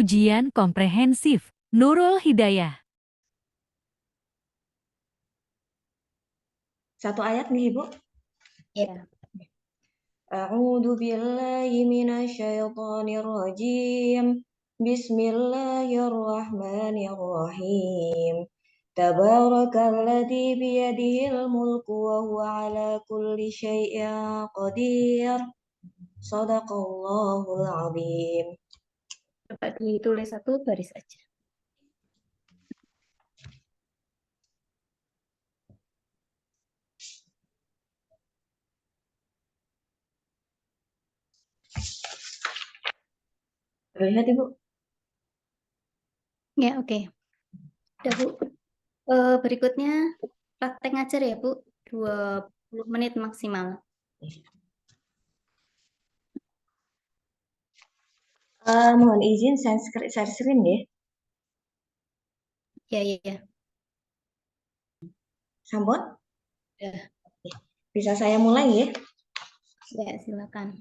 Ujian komprehensif Nurul Hidayah. Satu ayat nih Ibu. Ya. A'udzu billahi minasyaitonir rajim. Bismillahirrahmanirrahim. Tabarakalladzi biyadihil mulku wa huwa ala kulli syai'in qadir. Shadaqallahul azim. Coba ditulis satu baris aja. Terlihat Ibu? Ya, oke. Udah, Bu. Berikutnya praktek ngajar ya, Bu. 20 menit maksimal. Mohon izin share screen ya. Ya. Sampun? Ya. Bisa saya mulai ya? Ya, silakan.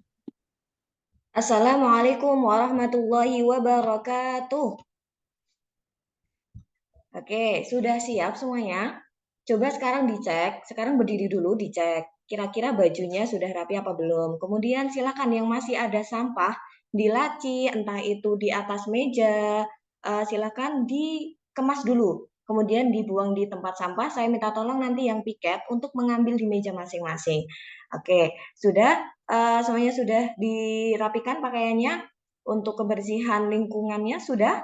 Assalamualaikum warahmatullahi wabarakatuh. Oke, sudah siap semuanya? Coba sekarang dicek, sekarang berdiri dulu dicek. Kira-kira bajunya sudah rapi apa belum? Kemudian silakan yang masih ada sampah di laci, entah itu di atas meja, silakan dikemas dulu. Kemudian dibuang di tempat sampah. Saya minta tolong nanti yang piket untuk mengambil di meja masing-masing. Oke, sudah semuanya sudah dirapikan pakaiannya untuk kebersihan lingkungannya sudah?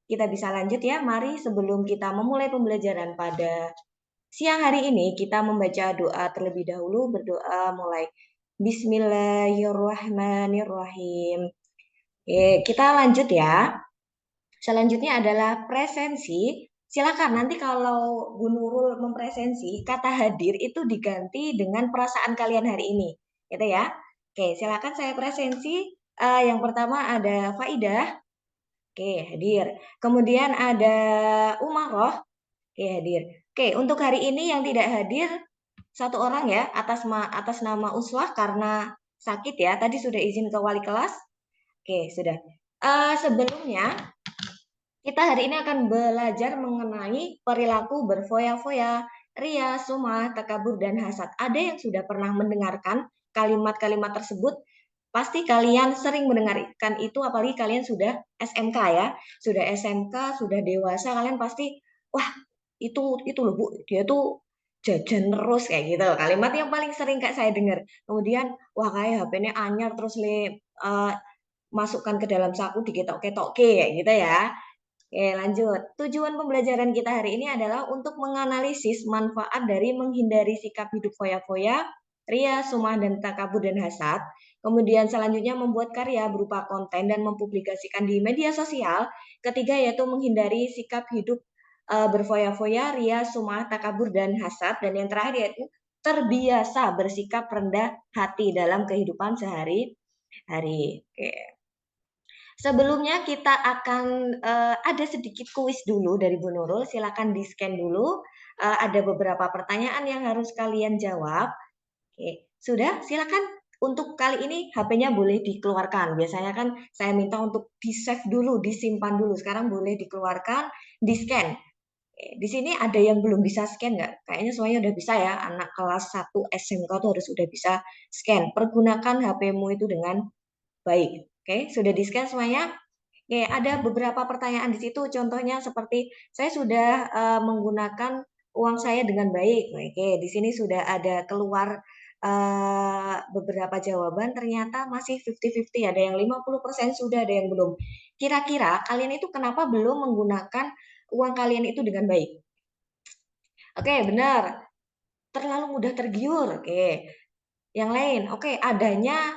Kita bisa lanjut ya. Mari sebelum kita memulai pembelajaran pada siang hari ini, kita membaca doa terlebih dahulu. Berdoa mulai. Bismillahirrahmanirrahim. Oke, kita lanjut ya. Selanjutnya adalah presensi. Silakan nanti kalau Bu Nurul mempresensi, kata hadir itu diganti dengan perasaan kalian hari ini. Gitu ya. Oke, silakan saya presensi. Yang pertama ada Faidah. Oke, hadir. Kemudian ada Umaroh. Oke, hadir. Oke, untuk hari ini yang tidak hadir satu orang ya, atas nama Uswah karena sakit ya. Tadi sudah izin ke wali kelas. Oke, sudah. Sebelumnya kita hari ini akan belajar mengenai perilaku berfoya-foya, ria, sumah, takabur, dan hasad. Ada yang sudah pernah mendengarkan kalimat-kalimat tersebut? Pasti kalian sering mendengarkan itu, apalagi kalian sudah SMK ya, sudah SMK, sudah dewasa, kalian pasti, wah itu loh Bu, dia tuh jajan terus kayak gitu. Kalimat yang paling sering Kak saya dengar. Kemudian, wah kayak HP-nya anyar terus masukkan ke dalam saku diketok-ketok kayak gitu ya. Oke, lanjut. Tujuan pembelajaran kita hari ini adalah untuk menganalisis manfaat dari menghindari sikap hidup foya-foya, ria, sumah, dan takabur dan hasad. Kemudian selanjutnya membuat karya berupa konten dan mempublikasikan di media sosial. Ketiga yaitu menghindari sikap hidup berfoya-foya, ria, sumah, takabur, dan hasad. Dan yang terakhir yaitu terbiasa bersikap rendah hati dalam kehidupan sehari-hari. Oke. Sebelumnya kita akan ada sedikit kuis dulu dari Bu Nurul. Silakan di-scan dulu. Ada beberapa pertanyaan yang harus kalian jawab. Oke, sudah? Silakan. Untuk kali ini HP-nya boleh dikeluarkan. Biasanya kan saya minta untuk di-save dulu, disimpan dulu. Sekarang boleh dikeluarkan, di-scan. Di sini ada yang belum bisa scan nggak? Kayaknya semuanya udah bisa ya. Anak kelas 1 SMK tuh harus udah bisa scan. Pergunakan HP-mu itu dengan baik. Oke, sudah di-scan semuanya? Oke, ada beberapa pertanyaan di situ. Contohnya seperti saya sudah menggunakan uang saya dengan baik. Oke, di sini sudah ada keluar beberapa jawaban. Ternyata masih 50-50. Ada yang 50% sudah, ada yang belum. Kira-kira kalian itu kenapa belum menggunakan uang kalian itu dengan baik? Oke, benar. Terlalu mudah tergiur. Oke. Yang lain, oke, adanya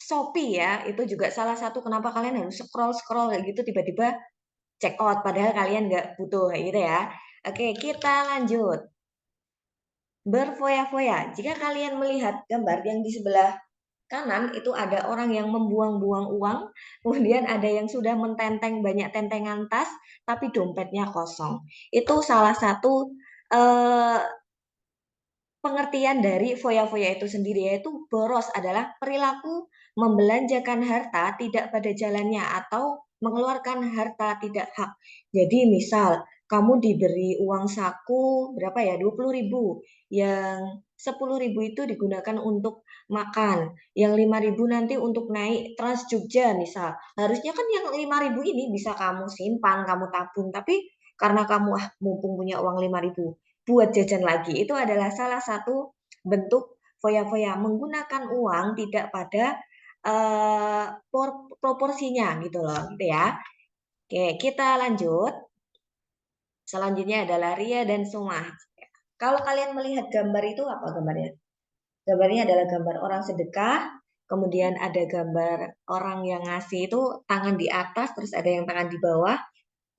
Shopee ya, itu juga salah satu kenapa kalian harus scroll-scroll kayak gitu tiba-tiba check out padahal kalian nggak butuh kayak gitu ya. Oke, kita lanjut. Berfoya-foya. Jika kalian melihat gambar yang di sebelah kanan itu ada orang yang membuang-buang uang, kemudian ada yang sudah mententeng banyak tentengan tas tapi dompetnya kosong. Itu salah satu eh, pengertian dari foya-foya itu sendiri, yaitu boros adalah perilaku membelanjakan harta tidak pada jalannya atau mengeluarkan harta tidak hak. Jadi misal kamu diberi uang saku berapa ya, 20.000, yang 10.000 itu digunakan untuk makan, yang 5.000 nanti untuk naik Trans Jogja misal. Harusnya kan yang 5.000 ini bisa kamu simpan, kamu tabung, tapi karena kamu mumpung punya uang 5.000 buat jajan lagi. Itu adalah salah satu bentuk foya-foya, menggunakan uang tidak pada proporsinya gitu loh, gitu ya. Oke, kita lanjut. Selanjutnya adalah ria dan sumah. Kalau kalian melihat gambar itu apa gambarnya? Gambarnya adalah gambar orang sedekah, kemudian ada gambar orang yang ngasih itu tangan di atas, terus ada yang tangan di bawah,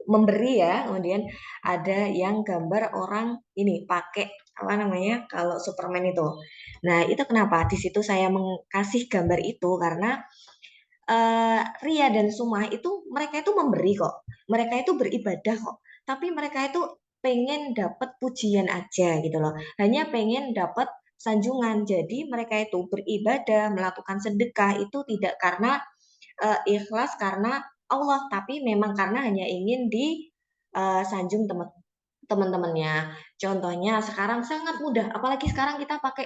memberi ya, kemudian ada yang gambar orang ini pakai apa namanya kalau Superman itu. Nah itu kenapa di situ saya kasih gambar itu karena Ria dan Sumah itu mereka itu memberi kok, mereka itu beribadah kok, tapi mereka itu pengen dapat pujian aja gitu loh, hanya pengen dapat sanjungan. Jadi mereka itu beribadah, melakukan sedekah itu tidak karena ikhlas karena Allah, tapi memang karena hanya ingin sanjung teman-temannya. Contohnya sekarang sangat mudah, apalagi sekarang kita pakai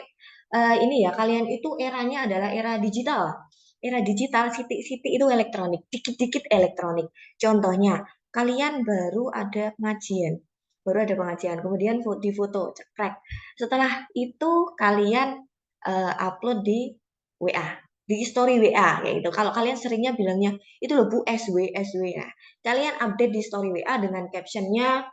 ini ya, kalian itu eranya adalah era digital. Era digital, sitik-sitik itu elektronik, dikit-dikit elektronik. Contohnya, kalian baru ada pengajian, kemudian di foto, cekrek. Setelah itu kalian upload di WA, di story WA kayak gitu. Kalau kalian seringnya bilangnya itu loh Bu SW SW ya. Kalian update di story WA dengan captionnya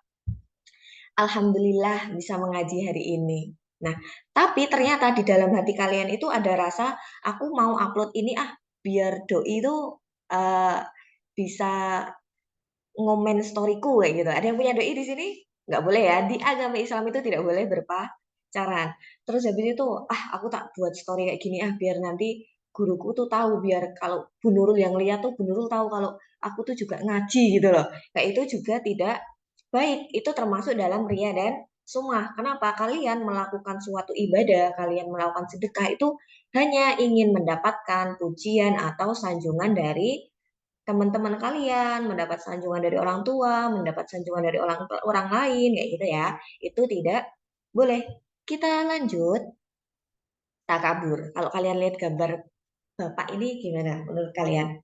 Alhamdulillah bisa mengaji hari ini. Nah, tapi ternyata di dalam hati kalian itu ada rasa aku mau upload ini biar doi itu eh, bisa ngomen storyku kayak gitu. Ada yang punya doi di sini? Nggak boleh ya. Di agama Islam itu tidak boleh berpacaran. Terus habis itu, aku tak buat story kayak gini biar nanti guruku tuh tahu, biar kalau Bu Nurul yang lihat tuh Bu Nurul tahu kalau aku tuh juga ngaji gitu loh. Kayak itu juga tidak baik. Itu termasuk dalam ria dan sumah. Kenapa? Kalian melakukan suatu ibadah, kalian melakukan sedekah itu hanya ingin mendapatkan pujian atau sanjungan dari teman-teman kalian, mendapat sanjungan dari orang tua, mendapat sanjungan dari orang orang lain, kayak gitu ya. Itu tidak boleh. Kita lanjut takabur. Kalau kalian lihat gambar bapak ini gimana menurut kalian?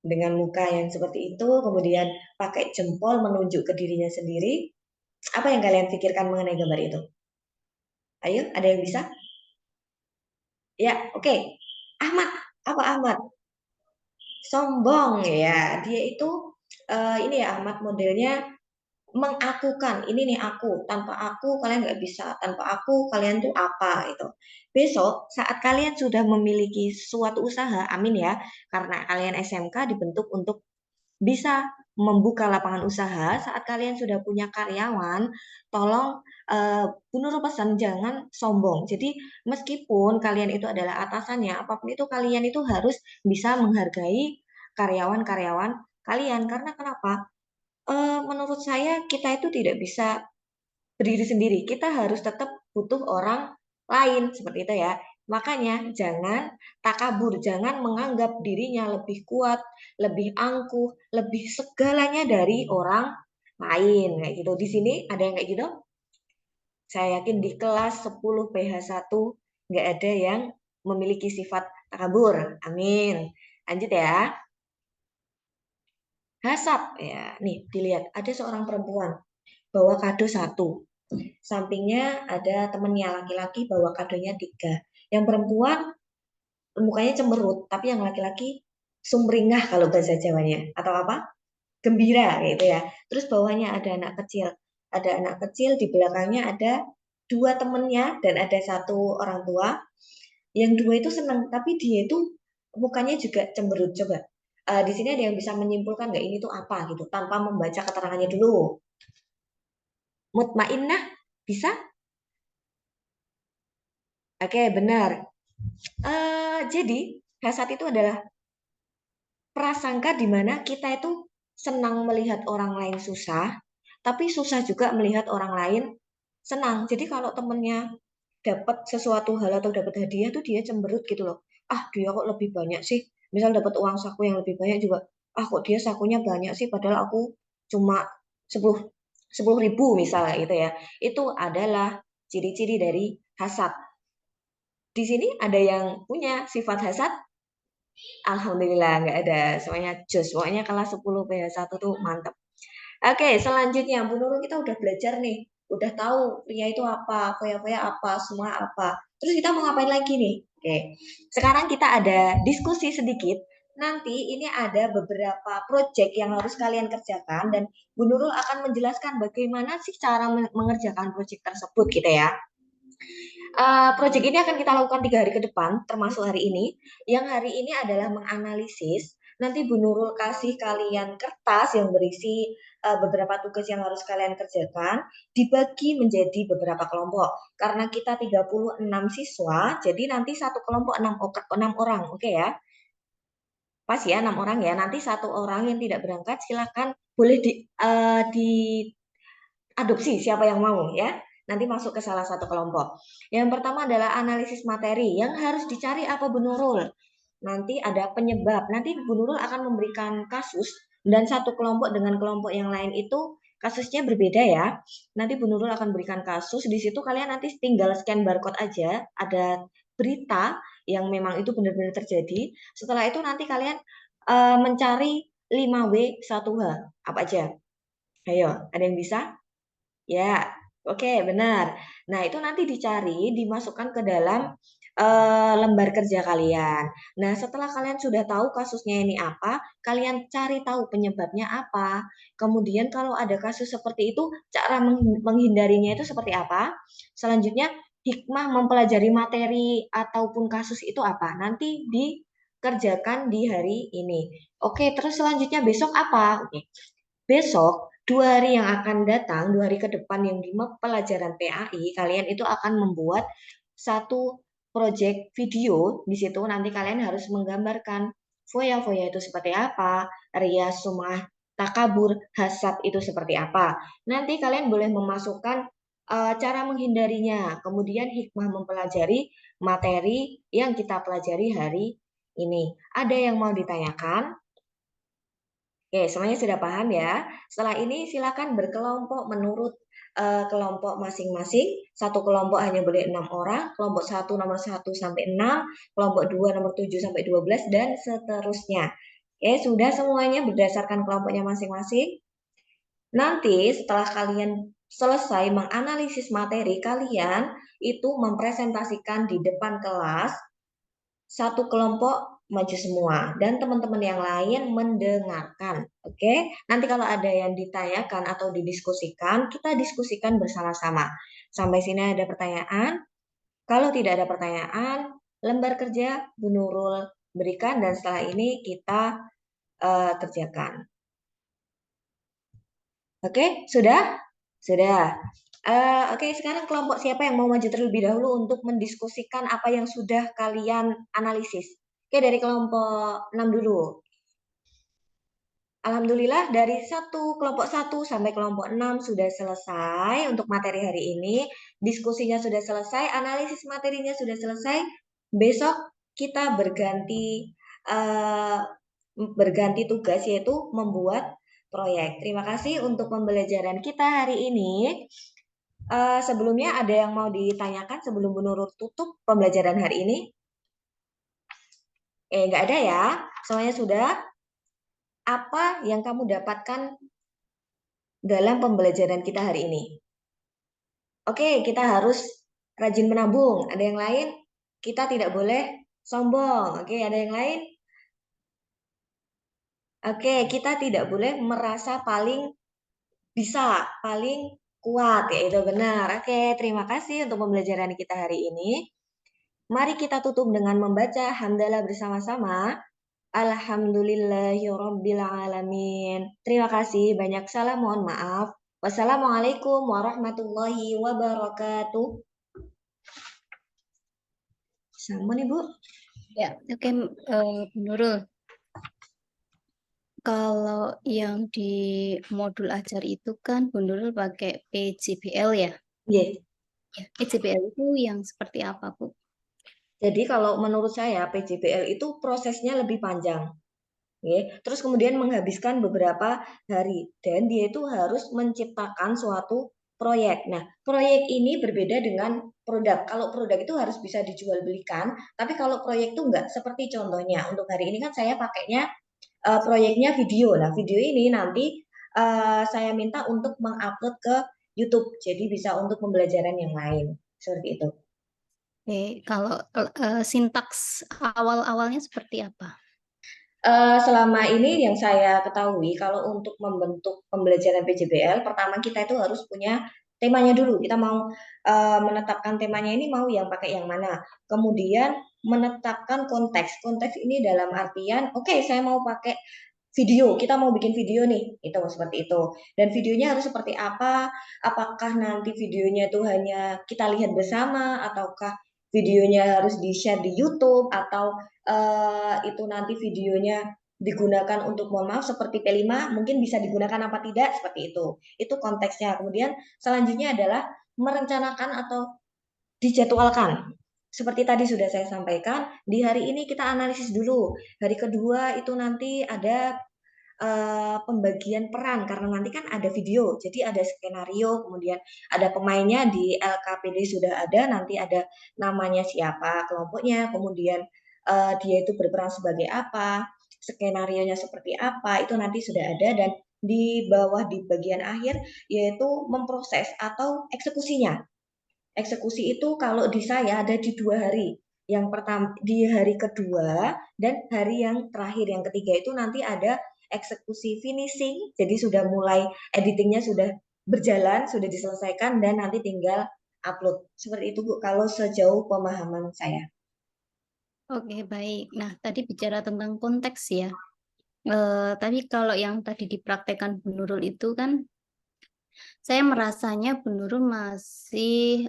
Dengan muka yang seperti itu, kemudian pakai jempol menunjuk ke dirinya sendiri, apa yang kalian pikirkan mengenai gambar itu? Ayo, ada yang bisa? Ya, oke. Ahmad, apa Ahmad? Sombong ya. Dia itu ini ya Ahmad modelnya mengakukan ini nih aku, tanpa aku kalian nggak bisa, tanpa aku kalian tuh apa itu. Besok saat kalian sudah memiliki suatu usaha, amin ya, karena kalian SMK dibentuk untuk bisa membuka lapangan usaha. Saat kalian sudah punya karyawan, tolong Bu Nurul pesan jangan sombong. Jadi meskipun kalian itu adalah atasannya, apapun itu kalian itu harus bisa menghargai karyawan-karyawan kalian. Karena kenapa? Menurut saya kita itu tidak bisa berdiri sendiri. Kita harus tetap butuh orang lain seperti itu ya. Makanya jangan takabur, jangan menganggap dirinya lebih kuat, lebih angkuh, lebih segalanya dari orang lain kayak gitu. Di sini ada yang kayak gitu? Saya yakin di kelas 10 PH1 nggak ada yang memiliki sifat takabur. Amin. Lanjut ya. Hasad ya. Nih, dilihat ada seorang perempuan bawa kado satu. Sampingnya ada temennya laki-laki bawa kadonya 3. Yang perempuan mukanya cemberut, tapi yang laki-laki sumringah kalau bahasa Jawanya. Atau apa? Gembira gitu ya. Terus bawahnya ada anak kecil. Ada anak kecil, di belakangnya ada 2 temennya dan ada 1 orang tua. Yang 2 itu senang, tapi dia itu mukanya juga cemberut. Coba. Di sini ada yang bisa menyimpulkan nggak ini tuh apa gitu tanpa membaca keterangannya dulu. Mutmainnah bisa? Oke, benar. Jadi hasad itu adalah prasangka di mana kita itu senang melihat orang lain susah, tapi susah juga melihat orang lain senang. Jadi kalau temennya dapat sesuatu hal atau dapat hadiah tuh dia cemberut gitu loh. Ah, dia kok lebih banyak sih. Misal dapat uang saku yang lebih banyak juga, ah kok dia sakunya banyak sih padahal aku cuma 10 10.000 misalnya gitu ya. Itu adalah ciri-ciri dari hasad. Di sini ada yang punya sifat hasad? Alhamdulillah nggak ada. Semuanya jos. Pokoknya kelas 10 PH1 tuh mantap. Oke, selanjutnya Bu Nurul kita udah belajar nih. Udah tahu pria itu apa, foya-foya apa, semua apa. Terus kita mau ngapain lagi nih? Oke. Sekarang kita ada diskusi sedikit. Nanti ini ada beberapa project yang harus kalian kerjakan dan Bu Nurul akan menjelaskan bagaimana sih cara mengerjakan project tersebut gitu ya. Project ini akan kita lakukan 3 hari ke depan, termasuk hari ini. Yang hari ini adalah menganalisis. Nanti Bu Nurul kasih kalian kertas yang berisi beberapa tugas yang harus kalian kerjakan, dibagi menjadi beberapa kelompok. Karena kita 36 siswa, jadi nanti satu kelompok 6 orang, oke ya? Pas ya 6 orang ya. Nanti satu orang yang tidak berangkat silakan boleh diadopsi siapa yang mau ya. Nanti masuk ke salah satu kelompok. Yang pertama adalah analisis materi. Yang harus dicari apa Bu Nurul? Nanti ada penyebab. Nanti Bu Nurul akan memberikan kasus dan satu kelompok dengan kelompok yang lain itu kasusnya berbeda ya. Nanti Bu Nurul akan berikan kasus. Di situ kalian nanti tinggal scan barcode aja. Ada berita yang memang itu benar-benar terjadi. Setelah itu nanti kalian mencari 5W 1H. Apa aja? Ayo, ada yang bisa? Ya, oke, benar. Nah, itu nanti dicari, dimasukkan ke dalam lembar kerja kalian. Nah, setelah kalian sudah tahu kasusnya ini apa, kalian cari tahu penyebabnya apa. Kemudian kalau ada kasus seperti itu, cara menghindarinya itu seperti apa. Selanjutnya, hikmah mempelajari materi ataupun kasus itu apa. Nanti dikerjakan di hari ini. Oke, terus selanjutnya besok apa? Oke. Besok 2 hari yang akan datang, 2 hari ke depan yang di pelajaran PAI, kalian itu akan membuat satu project video. Di situ nanti kalian harus menggambarkan foya-foya itu seperti apa, rias, sumah, takabur, hasad itu seperti apa. Nanti kalian boleh memasukkan cara menghindarinya, kemudian hikmah mempelajari materi yang kita pelajari hari ini. Ada yang mau ditanyakan? Oke, semuanya sudah paham ya. Setelah ini silakan berkelompok menurut kelompok masing-masing. Satu kelompok hanya boleh 6 orang, kelompok 1 nomor 1 sampai 6, kelompok 2 nomor 7 sampai 12 dan seterusnya. Oke, sudah semuanya berdasarkan kelompoknya masing-masing. Nanti setelah kalian selesai menganalisis materi, kalian itu mempresentasikan di depan kelas, satu kelompok maju semua dan teman-teman yang lain mendengarkan. Oke, nanti kalau ada yang ditanyakan atau didiskusikan, kita diskusikan bersama-sama. Sampai sini ada pertanyaan? Kalau tidak ada pertanyaan, lembar kerja Bu Nurul berikan dan setelah ini kita kerjakan. Oke, sudah? Sudah. Oke, sekarang kelompok siapa yang mau maju terlebih dahulu untuk mendiskusikan apa yang sudah kalian analisis? Oke, dari kelompok 6 dulu. Alhamdulillah dari kelompok 1 sampai kelompok 6 sudah selesai untuk materi hari ini. Diskusinya sudah selesai, analisis materinya sudah selesai. Besok kita berganti tugas yaitu membuat proyek. Terima kasih untuk pembelajaran kita hari ini. Sebelumnya ada yang mau ditanyakan sebelum Bu Nurul tutup pembelajaran hari ini? Nggak ada ya. Semuanya sudah. Apa yang kamu dapatkan dalam pembelajaran kita hari ini? Oke, kita harus rajin menabung. Ada yang lain? Kita tidak boleh sombong. Oke, ada yang lain? Oke, kita tidak boleh merasa paling bisa, paling kuat. Ya, itu benar. Oke, terima kasih untuk pembelajaran kita hari ini. Mari kita tutup dengan membaca hamdalah bersama-sama. Alhamdulillahirabbil alamin. Terima kasih, banyak salam, mohon maaf. Wassalamualaikum warahmatullahi wabarakatuh. Sama nih, Bu. Ya, oke, Bu Nurul. Kalau yang di modul ajar itu kan Bu Nurul pakai PJBL ya? Iya. Ya, PJBL itu yang seperti apa, Bu? Jadi kalau menurut saya PJBL itu prosesnya lebih panjang. Oke. Terus kemudian menghabiskan beberapa hari dan dia itu harus menciptakan suatu proyek. Nah, proyek ini berbeda dengan produk. Kalau produk itu harus bisa dijual belikan, tapi kalau proyek itu enggak. Seperti contohnya, untuk hari ini kan saya pakainya proyeknya video. Nah, video ini nanti saya minta untuk mengupload ke YouTube. Jadi bisa untuk pembelajaran yang lain. Seperti itu. Oke, kalau sintaks awal-awalnya seperti apa? Selama ini yang saya ketahui kalau untuk membentuk pembelajaran PJBL, pertama kita itu harus punya temanya dulu. Kita mau menetapkan temanya ini mau yang pakai yang mana. Kemudian menetapkan konteks. Konteks ini dalam artian, oke, saya mau pakai video. Kita mau bikin video nih, itu seperti itu. Dan videonya harus seperti apa? Apakah nanti videonya itu hanya kita lihat bersama ataukah videonya harus di-share di YouTube atau itu nanti videonya digunakan untuk, mohon maaf, seperti P5 mungkin bisa digunakan apa tidak, seperti itu konteksnya. Kemudian selanjutnya adalah merencanakan atau dijadwalkan. Seperti tadi sudah saya sampaikan, di hari ini kita analisis dulu, hari kedua itu nanti ada pembagian peran karena nanti kan ada video, jadi ada skenario, kemudian ada pemainnya di LKPD sudah ada, nanti ada namanya siapa, kelompoknya, kemudian dia itu berperan sebagai apa, skenarionya seperti apa, itu nanti sudah ada dan di bawah di bagian akhir yaitu memproses atau eksekusinya. Eksekusi itu kalau di saya ada di 2 hari. Yang pertama di hari kedua dan hari yang terakhir, yang ketiga itu nanti ada eksekusi finishing. Jadi sudah mulai editingnya sudah berjalan, sudah diselesaikan dan nanti tinggal upload. Seperti itu Bu, kalau sejauh pemahaman saya. Oke, baik. Nah, tadi bicara tentang konteks ya. Tapi kalau yang tadi dipraktekkan Bu Nurul itu kan, saya merasanya Bu Nurul masih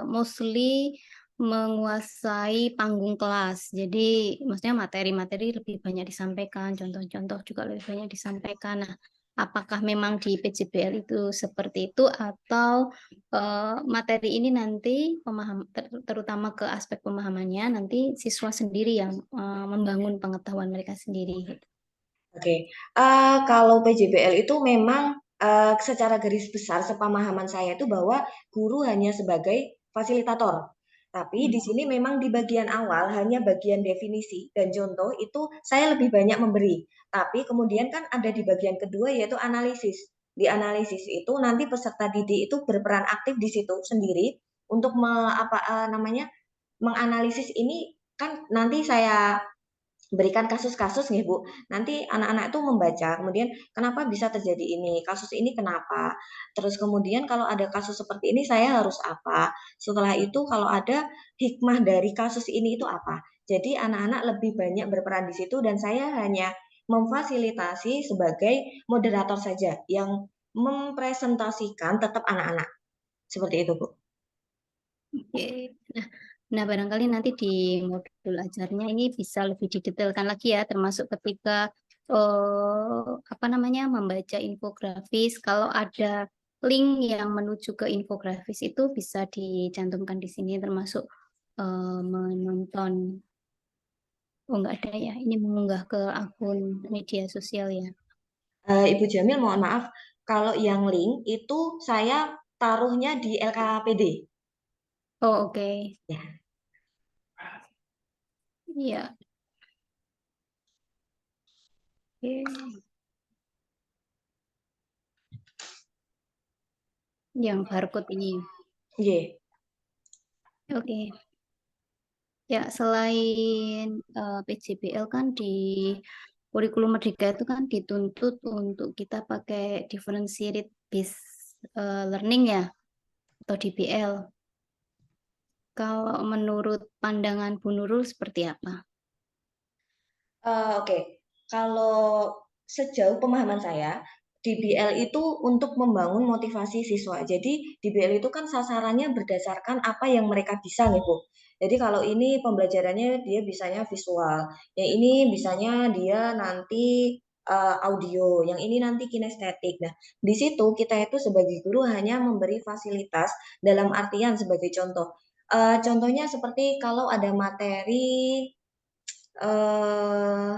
mostly menguasai panggung kelas. Jadi, maksudnya materi-materi lebih banyak disampaikan, contoh-contoh juga lebih banyak disampaikan. Nah, apakah memang di PJBL itu seperti itu atau materi ini nanti terutama ke aspek pemahamannya nanti siswa sendiri yang membangun pengetahuan mereka sendiri gitu. Oke, kalau PJBL itu memang secara garis besar sepemahaman saya itu bahwa guru hanya sebagai fasilitator. Tapi di sini memang di bagian awal hanya bagian definisi dan contoh itu saya lebih banyak memberi. Tapi kemudian kan ada di bagian kedua yaitu analisis. Di analisis itu nanti peserta didik itu berperan aktif di situ sendiri untuk menganalisis ini kan nanti saya berikan kasus-kasus nih Bu. Nanti anak-anak itu membaca, kemudian kenapa bisa terjadi ini, kasus ini kenapa. Terus kemudian kalau ada kasus seperti ini saya harus apa. Setelah itu kalau ada hikmah dari kasus ini itu apa. Jadi anak-anak lebih banyak berperan di situ dan saya hanya memfasilitasi sebagai moderator saja yang mempresentasikan tetap anak-anak. Seperti itu Bu. Oke. Nah, barangkali nanti di modul ajarnya ini bisa lebih didetailkan lagi ya, termasuk ketika membaca infografis. Kalau ada link yang menuju ke infografis itu bisa dicantumkan di sini, termasuk menonton. Oh, nggak ada ya. Ini mengunggah ke akun media sosial ya. Ibu Jamil, mohon maaf, kalau yang link itu saya taruhnya di LKPD. Oh, oke. Ya. Iya. Oke. Yang barcode ini. Iya. Oke. Ya, selain PJBL kan di kurikulum Merdeka itu kan dituntut untuk kita pakai differentiated based learning ya, atau DBL. Kalau menurut pandangan Bu Nurul seperti apa? Oke, kalau sejauh pemahaman saya, DBL itu untuk membangun motivasi siswa. Jadi DBL itu kan sasarannya berdasarkan apa yang mereka bisa nih Bu. Jadi kalau ini pembelajarannya dia bisanya visual, yang ini bisanya dia nanti audio, yang ini nanti kinestetik. Nah, di situ kita itu sebagai guru hanya memberi fasilitas dalam artian sebagai contoh. Contohnya seperti kalau ada materi eh,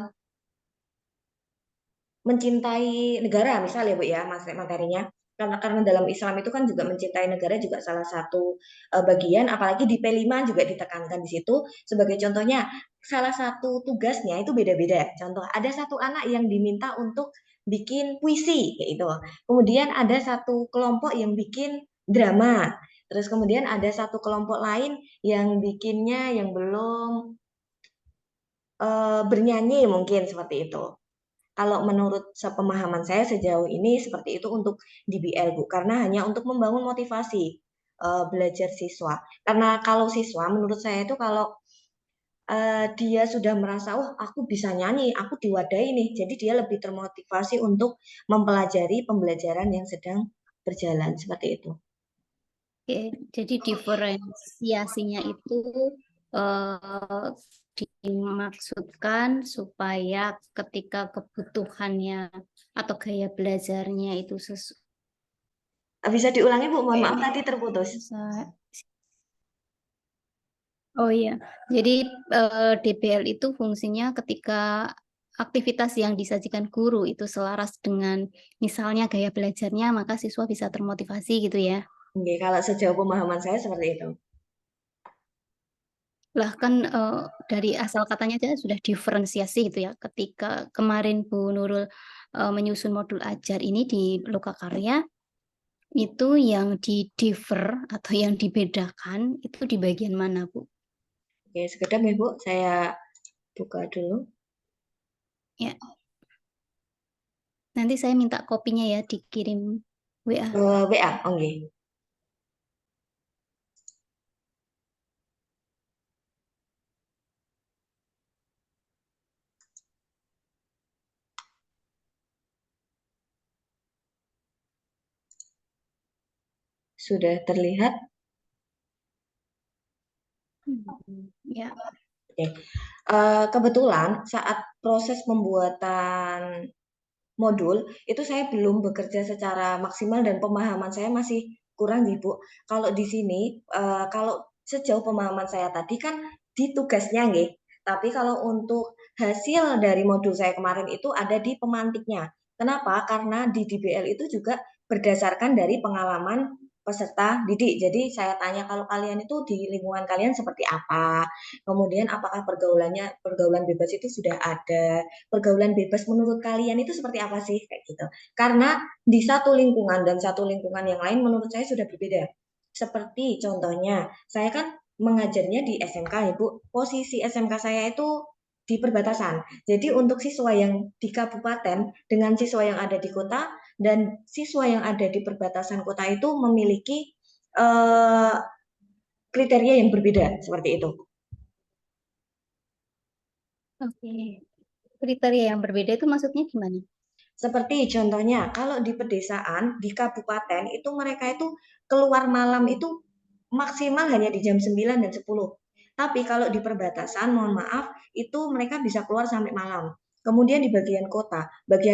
mencintai negara misal ya Bu ya materinya, karena dalam Islam itu kan juga mencintai negara juga salah satu bagian, apalagi di P5 juga ditekankan di situ. Sebagai contohnya, salah satu tugasnya itu beda-beda. Contoh, ada satu anak yang diminta untuk bikin puisi kayak gitu, kemudian ada satu kelompok yang bikin drama, terus kemudian ada satu kelompok lain yang bikinnya yang belum bernyanyi, mungkin seperti itu. Kalau menurut sepemahaman saya sejauh ini seperti itu untuk DBL, Bu, karena hanya untuk membangun motivasi belajar siswa. Karena kalau siswa menurut saya itu kalau dia sudah merasa, oh aku bisa nyanyi, aku diwadahi nih, jadi dia lebih termotivasi untuk mempelajari pembelajaran yang sedang berjalan seperti itu. Oke, jadi diferensiasinya itu eh, dimaksudkan supaya ketika kebutuhannya atau gaya belajarnya itu Bisa diulangi, Bu? Mohon maaf sesuai. tadi terputus. Oh iya, jadi DBL itu fungsinya ketika aktivitas yang disajikan guru itu selaras dengan misalnya gaya belajarnya, maka siswa bisa termotivasi gitu ya. Oke, kalau sejauh pemahaman saya seperti itu. Lah kan dari asal katanya aja sudah diferensiasi gitu ya. Ketika kemarin Bu Nurul menyusun modul ajar ini di Lokakarya, itu yang di-differ atau yang dibedakan itu di bagian mana, Bu? Oke, sekedar ya Bu, saya buka dulu. Ya, nanti saya minta kopinya ya dikirim WA. WA, oke. Sudah terlihat? Ya. Oke. Kebetulan saat proses pembuatan modul itu saya belum bekerja secara maksimal dan pemahaman saya masih kurang, Ibu. Kalau di sini, kalau sejauh pemahaman saya tadi kan di tugasnya, nggih. Tapi kalau untuk hasil dari modul saya kemarin itu ada di pemantiknya. Kenapa? Karena di DBL itu juga berdasarkan dari pengalaman peserta didik. Jadi saya tanya, kalau kalian itu di lingkungan kalian seperti apa? Kemudian apakah pergaulan bebas itu sudah ada? Pergaulan bebas menurut kalian itu seperti apa sih, kayak gitu. Karena di satu lingkungan dan satu lingkungan yang lain menurut saya sudah berbeda. Seperti contohnya, saya kan mengajarnya di SMK, Ibu. Posisi SMK saya itu di perbatasan. Jadi untuk siswa yang di kabupaten dengan siswa yang ada di kota dan siswa yang ada di perbatasan kota itu memiliki eh, kriteria yang berbeda seperti itu. Oke. Kriteria yang berbeda itu maksudnya gimana? Seperti contohnya, kalau di pedesaan, di kabupaten, itu mereka itu keluar malam itu maksimal hanya di jam 9 dan 10. Tapi kalau di perbatasan, mohon maaf, itu mereka bisa keluar sampai malam. Kemudian di bagian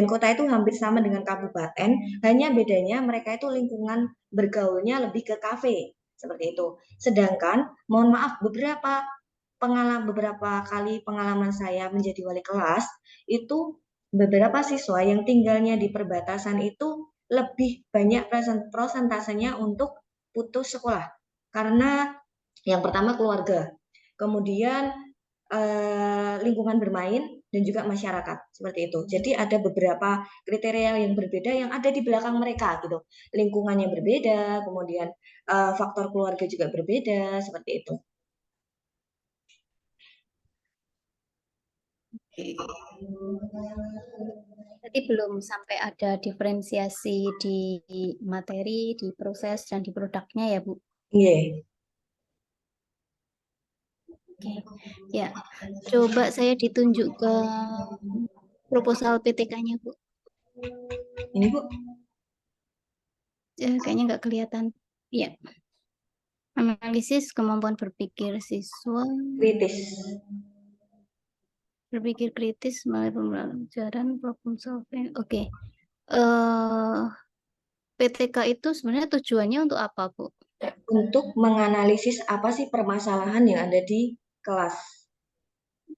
kota itu hampir sama dengan kabupaten, hanya bedanya mereka itu lingkungan bergaulnya lebih ke kafe, seperti itu. Sedangkan, mohon maaf, beberapa kali pengalaman saya menjadi wali kelas, itu beberapa siswa yang tinggalnya di perbatasan itu lebih banyak prosentasenya untuk putus sekolah. Karena yang pertama keluarga, kemudian lingkungan bermain dan juga masyarakat seperti itu. Jadi ada beberapa kriteria yang berbeda yang ada di belakang mereka gitu. Lingkungannya berbeda, kemudian faktor keluarga juga berbeda seperti itu. Jadi belum sampai ada diferensiasi di materi, di proses, dan di produknya ya, Bu? Iya. Oke. Ya, coba saya ditunjuk ke proposal PTK-nya, Bu. Ini Bu, Kayaknya nggak kelihatan. Ya, analisis kemampuan berpikir siswa. kritis. Berpikir kritis melalui pembelajaran problem solving. Oke. PTK itu sebenarnya tujuannya untuk apa, Bu? Untuk menganalisis apa sih permasalahan yang ada di kelas.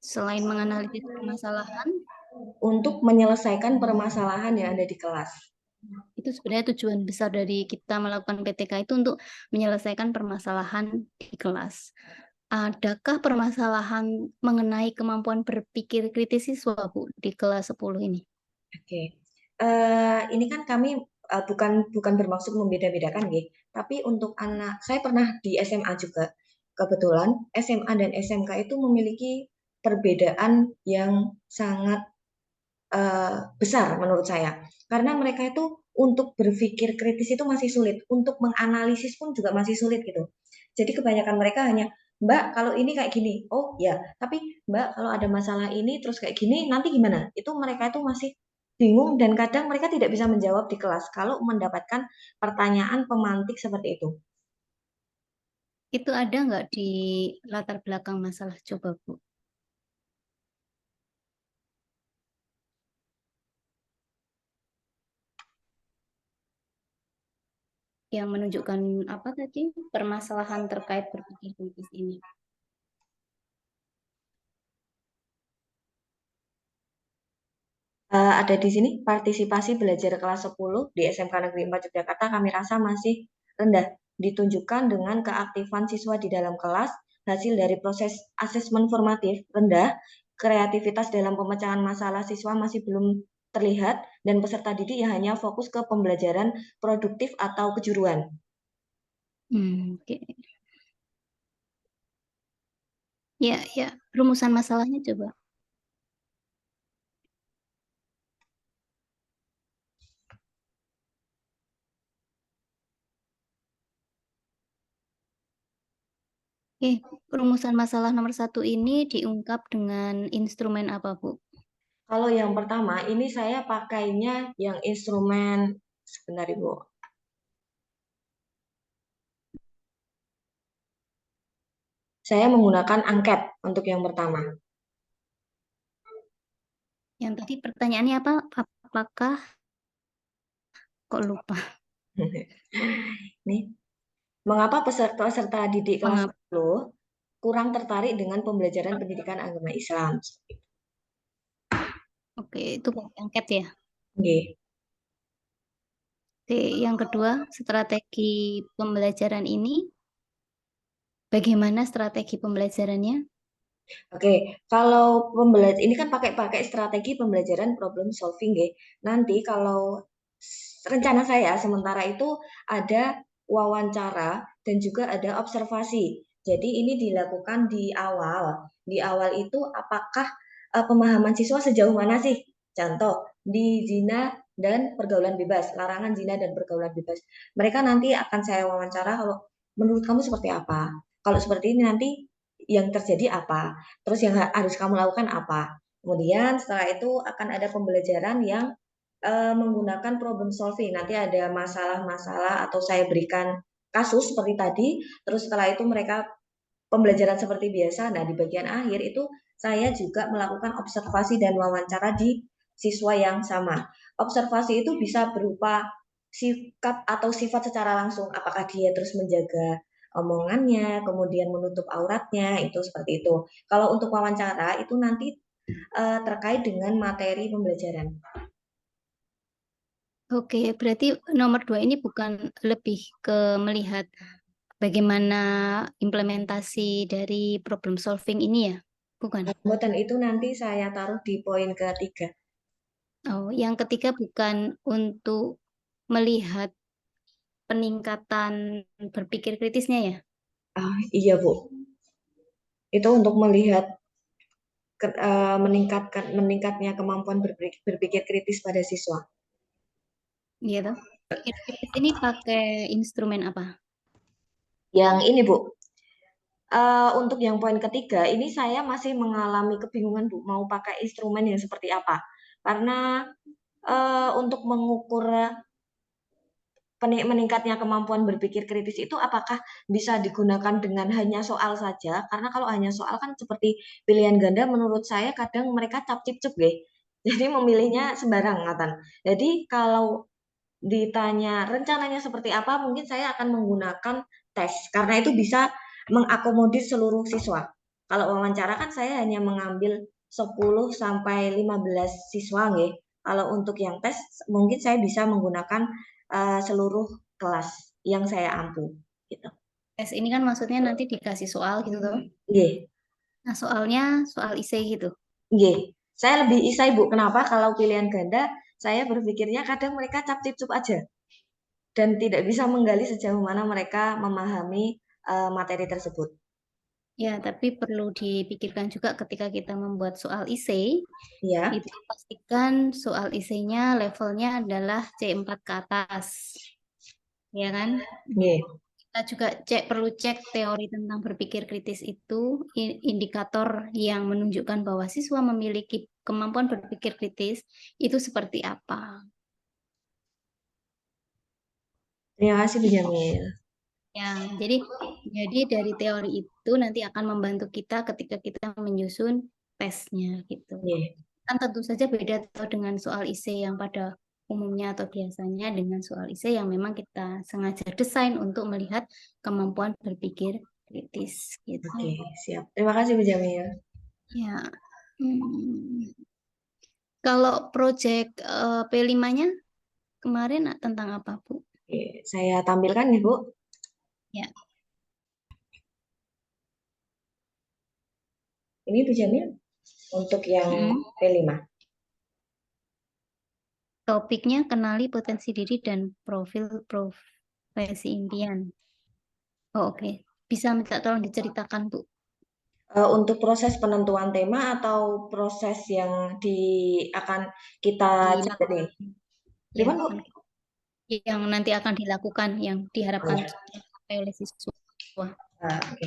Selain menganalisis permasalahan, Untuk menyelesaikan permasalahan yang ada di kelas. itu sebenarnya tujuan besar dari kita melakukan PTK itu untuk menyelesaikan permasalahan di kelas. Adakah permasalahan mengenai kemampuan berpikir kritis siswa, Bu, di kelas 10 ini? Oke. Ini kan kami bukan bermaksud membeda-bedakan, nggih. Tapi untuk anak, saya pernah di SMA juga. Kebetulan SMA dan SMK itu memiliki perbedaan yang sangat besar menurut saya. Karena mereka itu untuk berpikir kritis itu masih sulit, untuk menganalisis pun juga masih sulit gitu. Jadi kebanyakan mereka hanya, Mbak, kalau ini kayak gini, oh ya, tapi Mbak, kalau ada masalah ini terus kayak gini, nanti gimana? Itu mereka itu masih bingung dan kadang mereka tidak bisa menjawab di kelas kalau mendapatkan pertanyaan pemantik seperti itu. Itu ada nggak di latar belakang masalah? Coba, Bu. Yang menunjukkan apa tadi? Permasalahan terkait berpikir kritis ini. Ada di sini partisipasi belajar kelas 10 di SMK Negeri 4 Yogyakarta kami rasa masih rendah. Ditunjukkan dengan keaktifan siswa di dalam kelas, hasil dari proses asesmen formatif rendah, kreativitas dalam pemecahan masalah siswa masih belum terlihat, dan peserta didik ya hanya fokus ke pembelajaran produktif atau kejuruan. Oke. Ya, rumusan masalahnya coba. Oke, rumusan masalah nomor 1 ini diungkap dengan instrumen apa, Bu? Kalau yang pertama, ini saya pakainya yang instrumen, sebentar Ibu. Saya menggunakan angket untuk yang pertama. Yang tadi pertanyaannya apa? Apakah kok lupa? Nih, mengapa peserta didik kelas Mengapa? 10 kurang tertarik dengan pembelajaran pendidikan agama Islam? Oke, itu pakai angket ya. Nggih. Oke, yang kedua, strategi pembelajaran ini. Bagaimana strategi pembelajarannya? Oke, kalau ini kan pakai strategi pembelajaran problem solving, nggih. Nanti kalau rencana saya sementara itu ada wawancara dan juga ada observasi. Jadi ini dilakukan di awal. Di awal itu apakah pemahaman siswa sejauh mana sih? Contoh di zina dan pergaulan bebas, larangan zina dan pergaulan bebas. Mereka nanti akan saya wawancara kalau menurut kamu seperti apa? Kalau seperti ini nanti yang terjadi apa? Terus yang harus kamu lakukan apa? Kemudian setelah itu akan ada pembelajaran yang menggunakan problem solving. Nanti ada masalah-masalah atau saya berikan kasus seperti tadi. Terus setelah itu mereka pembelajaran seperti biasa. Nah, di bagian akhir itu saya juga melakukan observasi dan wawancara di siswa yang sama. Observasi itu bisa berupa sikap atau sifat secara langsung. Apakah dia terus menjaga omongannya, kemudian menutup auratnya, itu seperti itu. Kalau untuk wawancara itu nanti terkait dengan materi pembelajaran. Oke, berarti nomor 2 ini bukan lebih ke melihat bagaimana implementasi dari problem solving ini ya? Bukan? Kemudian itu nanti saya taruh di poin ketiga. Oh, yang ketiga bukan untuk melihat peningkatan berpikir kritisnya ya? Iya Bu, itu untuk melihat meningkatnya kemampuan berpikir kritis pada siswa. Iya toh? Berpikir kritis ini pakai instrumen apa? Yang ini Bu, untuk yang poin ketiga ini saya masih mengalami kebingungan Bu, mau pakai instrumen yang seperti apa? Karena untuk mengukur meningkatnya kemampuan berpikir kritis itu apakah bisa digunakan dengan hanya soal saja? Karena kalau hanya soal kan seperti pilihan ganda menurut saya kadang mereka cap-cip-cup deh. Jadi memilihnya sembarang ngatan. Jadi kalau ditanya rencananya seperti apa, mungkin saya akan menggunakan tes karena itu bisa mengakomodir seluruh siswa. Kalau wawancara kan saya hanya mengambil 10 sampai 15 siswa nggih. Kalau untuk yang tes mungkin saya bisa menggunakan seluruh kelas yang saya ampu gitu. Tes ini kan maksudnya nanti dikasih soal gitu tuh. Nggih. Nah, soalnya soal isei gitu. Nggih. Saya lebih isai Bu. Kenapa? Kalau pilihan ganda saya berpikirnya kadang mereka cap-cip-cup aja dan tidak bisa menggali sejauh mana mereka memahami materi tersebut. Ya, tapi perlu dipikirkan juga ketika kita membuat soal isei, Ya. itu pastikan soal iseinya levelnya adalah C4 ke atas. Ya kan? Nggih. Kita juga perlu cek teori tentang berpikir kritis itu, indikator yang menunjukkan bahwa siswa memiliki kemampuan berpikir kritis itu seperti apa. Terima kasih Bu Jamil. Ya, jadi dari teori itu nanti akan membantu kita ketika kita menyusun tesnya gitu. Nggih. Kan tentu saja beda dengan soal isei yang pada umumnya atau biasanya dengan soal isei yang memang kita sengaja desain untuk melihat kemampuan berpikir kritis gitu. Oke, siap. Terima kasih Bu Jamil. Ya. Kalau proyek P5-nya kemarin tentang apa, Bu? Oke, saya tampilkan nih Bu. Ya. Ini Bu Jamil untuk yang P5. Topiknya kenali potensi diri dan profil profesi impian. Oh, oke. Bisa minta tolong diceritakan, Bu. Untuk proses penentuan tema atau proses yang akan kita cek nih? Ya, Gimana, Bu? yang nanti akan dilakukan, yang diharapkan Oh, ya. dicapai oleh siswa. Oke.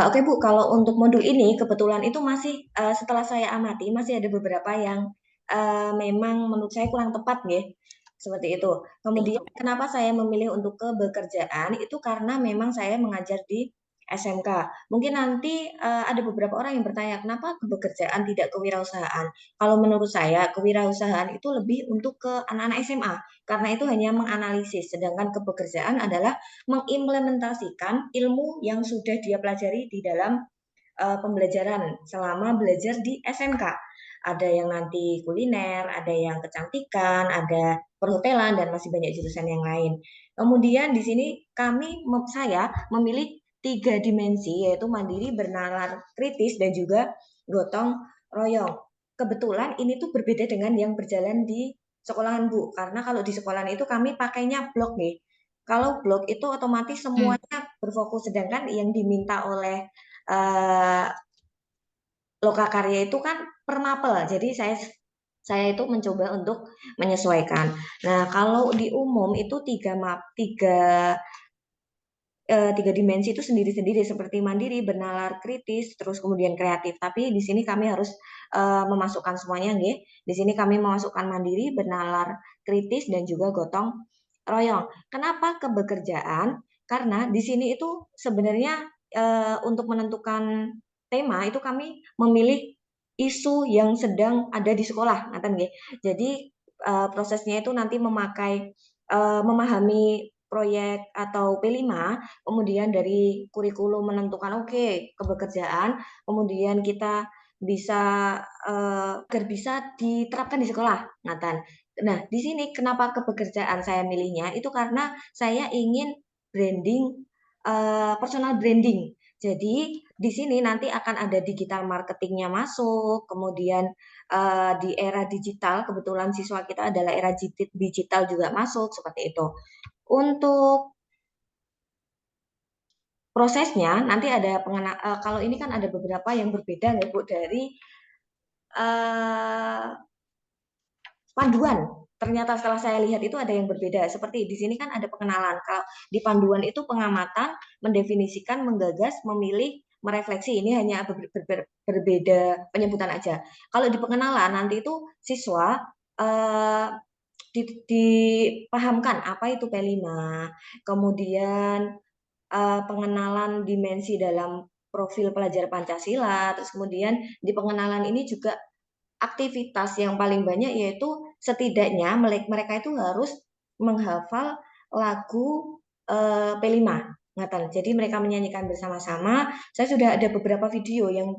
Oke Bu, kalau untuk modul ini kebetulan itu masih setelah saya amati masih ada beberapa yang memang menurut saya kurang tepat nggih. Seperti itu. Kemudian kenapa saya memilih untuk kebekerjaan itu karena memang saya mengajar di SMK. Mungkin nanti ada beberapa orang yang bertanya, kenapa kebekerjaan tidak kewirausahaan? Kalau menurut saya kewirausahaan itu lebih untuk ke anak-anak SMA karena itu hanya menganalisis, sedangkan kebekerjaan adalah mengimplementasikan ilmu yang sudah dia pelajari di dalam pembelajaran selama belajar di SMK. Ada yang nanti kuliner, ada yang kecantikan, ada perhotelan dan masih banyak jurusan yang lain. Kemudian di sini saya memilih 3 dimensi yaitu mandiri, bernalar kritis dan juga gotong royong. Kebetulan ini tuh berbeda dengan yang berjalan di sekolahan Bu, karena kalau di sekolahan itu kami pakainya blok nih. Kalau blok itu otomatis semuanya berfokus, sedangkan yang diminta oleh lokakarya itu kan per mapel. Jadi saya itu mencoba untuk menyesuaikan. Nah, kalau di umum itu tiga dimensi itu sendiri-sendiri seperti mandiri, bernalar kritis, terus kemudian kreatif. Tapi di sini kami harus memasukkan semuanya, nggih. Di sini kami memasukkan mandiri, bernalar kritis dan juga gotong royong. Kenapa kebekerjaan? Karena di sini itu sebenarnya untuk menentukan tema itu kami memilih isu yang sedang ada di sekolah, ngaten nggih. Jadi prosesnya itu nanti memahami proyek atau P5, kemudian dari kurikulum menentukan oke, kebekerjaan, kemudian kita bisa agar bisa diterapkan di sekolah, ngaten. Nah, di sini kenapa kebekerjaan saya milihnya itu karena saya ingin branding personal branding. Jadi di sini nanti akan ada digital marketingnya masuk, kemudian di era digital kebetulan siswa kita adalah era digital juga masuk seperti itu. Untuk prosesnya nanti ada kalau ini kan ada beberapa yang berbeda ya Bu dari panduan. Ternyata setelah saya lihat itu ada yang berbeda. Seperti di sini kan ada pengenalan. Kalau di panduan itu pengamatan, mendefinisikan, menggagas, memilih, merefleksi. Ini hanya berbeda penyebutan aja. Kalau di pengenalan nanti itu siswa dipahamkan apa itu P5, kemudian pengenalan dimensi dalam profil pelajar Pancasila, terus kemudian di pengenalan ini juga aktivitas yang paling banyak yaitu setidaknya mereka itu harus menghafal lagu P5. Ngatan. Jadi mereka menyanyikan bersama-sama. Saya sudah ada beberapa video yang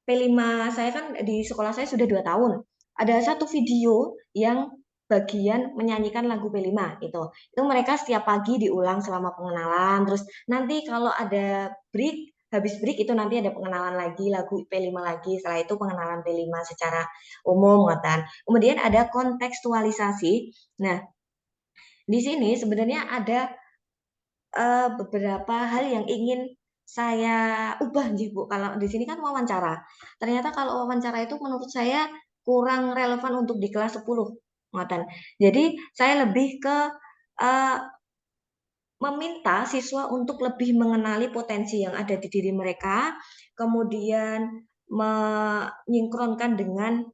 P5 saya kan di sekolah saya sudah 2 tahun. Ada satu video yang bagian menyanyikan lagu P5 itu. Itu mereka setiap pagi diulang selama pengenalan. Terus nanti kalau ada break, habis break itu nanti ada pengenalan lagi lagu P5 lagi. Setelah itu pengenalan P5 secara umum, ngotan. Kemudian ada kontekstualisasi. Nah, di sini sebenarnya ada beberapa hal yang ingin saya ubah nih Bu. Kalau di sini kan wawancara. Ternyata kalau wawancara itu menurut saya kurang relevan untuk di kelas 10. Ngoten. Jadi saya lebih ke eh, meminta siswa untuk lebih mengenali potensi yang ada di diri mereka, kemudian menyinkronkan dengan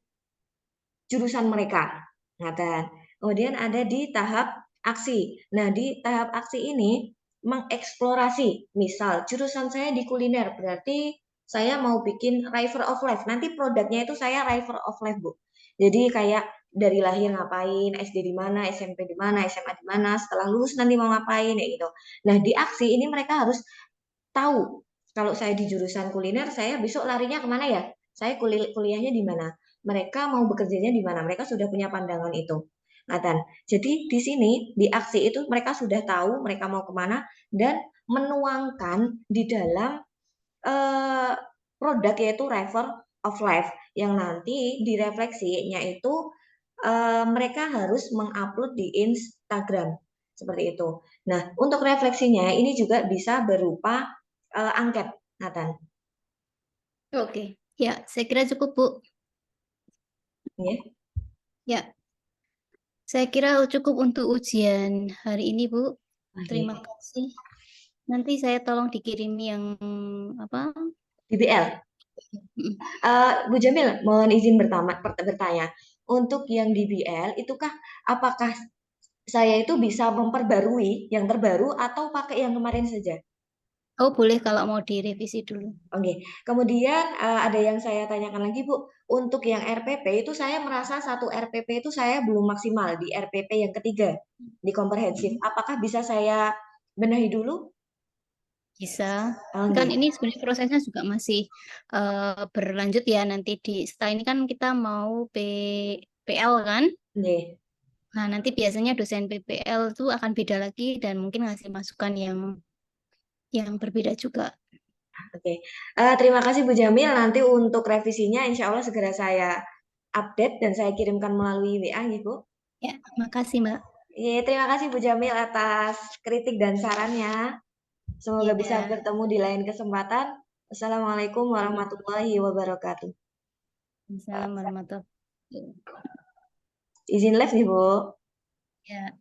jurusan mereka. Ngoten. Kemudian ada di tahap aksi. Nah, di tahap aksi ini mengeksplorasi. Misal, jurusan saya di kuliner, berarti saya mau bikin River of Life. Nanti produknya itu saya River of Life, Bu. Jadi kayak dari lahir ngapain, SD di mana, SMP di mana, SMA di mana, setelah lulus nanti mau ngapain, ya gitu. Nah, di aksi ini mereka harus tahu kalau saya di jurusan kuliner, saya besok larinya kemana ya? Saya kuliahnya di mana? Mereka mau bekerjanya di mana? Mereka sudah punya pandangan itu. Ngatan. Jadi di sini di aksi itu mereka sudah tahu mereka mau kemana dan menuangkan di dalam eh, produk yaitu River of Life yang nanti direfleksinya itu mereka harus mengupload di Instagram seperti itu. Nah, untuk refleksinya ini juga bisa berupa angket, Nathan. Oke, ya, saya kira cukup, Bu. Ya. Ya, saya kira cukup untuk ujian hari ini, Bu. Terima Oke. kasih. Nanti saya tolong dikirimi yang apa? DBL. Mm. Bu Jamil, mohon izin bertanya. Untuk yang DBL, itukah apakah saya itu bisa memperbarui yang terbaru atau pakai yang kemarin saja? Oh, boleh kalau mau direvisi dulu. Oke, kemudian ada yang saya tanyakan lagi Bu, untuk yang RPP itu saya merasa satu RPP itu saya belum maksimal di RPP yang ketiga di komprehensif. Apakah bisa saya benahi dulu? Bisa. Oh, Kan nggih. ini sebenarnya prosesnya juga masih berlanjut ya nanti setelah ini kan kita mau PL kan. Nggih. Nah, nanti biasanya dosen PPL itu akan beda lagi dan mungkin ngasih masukan yang berbeda juga. Oke. Terima kasih Bu Jamil. Nanti untuk revisinya insya Allah segera saya update dan saya kirimkan melalui WA gitu. Ya, makasih Mbak. Iya, terima kasih Bu Jamil atas kritik dan sarannya. Semoga bisa Ya, bertemu di lain kesempatan. Assalamualaikum warahmatullahi wabarakatuh. Assalamualaikum warahmatullahi wabarakatuh. Izin live nih Bu. Ya.